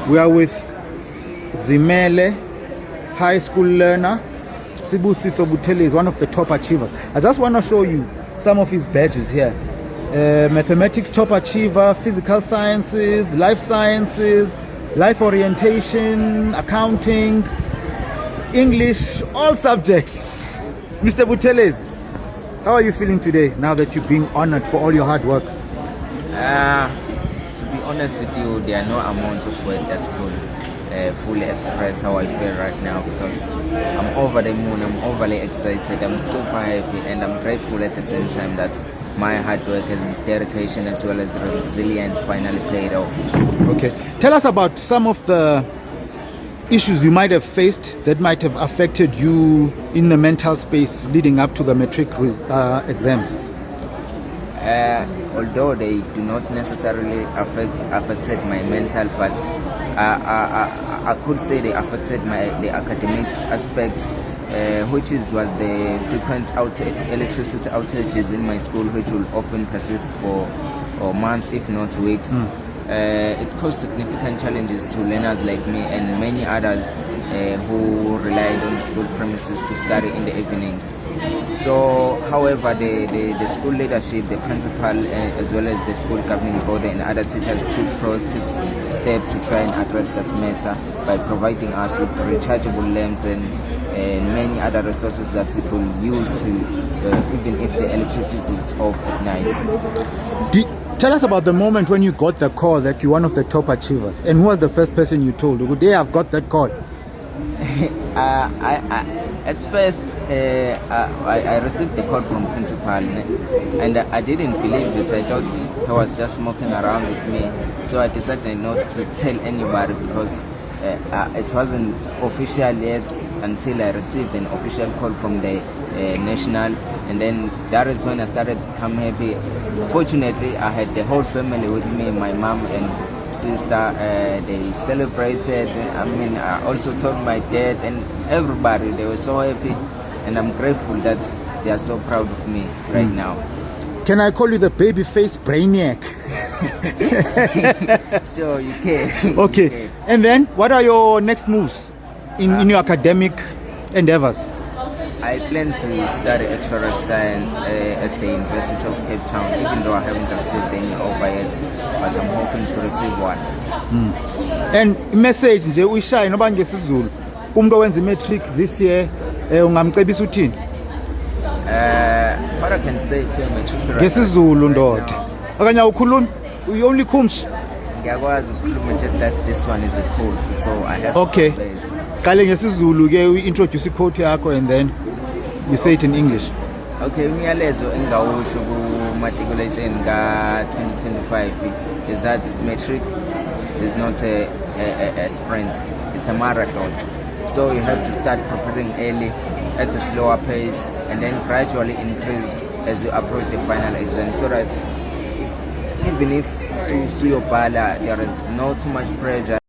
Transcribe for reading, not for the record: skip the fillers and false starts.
We are with Zimele high school learner. Sibusiso Butele is one of the top achievers. I just want to show you some of his badges here. Mathematics top achiever, physical sciences, life sciences, life orientation, accounting, English, all subjects. Mr. Buteles, how are you feeling today now that you're being honored for all your hard work? To be honest with you, there are no amounts of words that could fully express how I feel right now, because I'm over the moon, I'm overly excited, I'm super happy, and I'm grateful at the same time that my hard work and dedication as well as resilience finally paid off. Okay, tell us about some of the issues you might have faced that might have affected you in the mental space leading up to the matric exams. Although they do not necessarily affected my mental, but I could say they affected the academic aspects, which was the frequent electricity outages in my school, which will often persist for months, if not weeks. It caused significant challenges to learners like me and many others who relied on school premises to study in the evenings. So, however, the school leadership, the principal, as well as the school governing body and other teachers took proactive steps to try and address that matter by providing us with rechargeable lamps and many other resources that we could use to, even if the electricity is off at night. Tell us about the moment when you got the call that you're one of the top achievers, and who was the first person you told? Good day, I've got that call. At first, I received the call from principal, and I didn't believe it. I thought he was just mocking around with me. So I decided not to tell anybody, because it wasn't official yet until I received an official call from the national, and then that is when I started to become happy. Fortunately, I had the whole family with me, my mom and sister. They celebrated. I also told my dad and everybody. They were so happy, and I'm grateful that they are so proud of me right now. Can I call you the baby face brainiac? Sure, you can. Okay. You can. And then, what are your next moves in your academic endeavors? I plan to study actuarial science at the University of Cape Town, even though I haven't received any offer yet, but I'm hoping to receive one. And message nje uyishaye noba ngesizulu umuntu owenza imatric this year ungamcebisa uthini? What I can say to a matriculant ngesizulu ndoda okanye awukhulumi you only khumshi? Ngiyakwazi ukukhuluma, just that this one is a quote, so I have okay. to play it. Qale ngesizulu ke uintroduce quote yakho and then you say it in English. Okay, umyalezo engawusho kumatikuletsheni ka-2025 is that matric is not a sprint, it's a marathon. So you have to start preparing early at a slower pace and then gradually increase as you approach the final exam, so that even if suyobhala there is not too much pressure.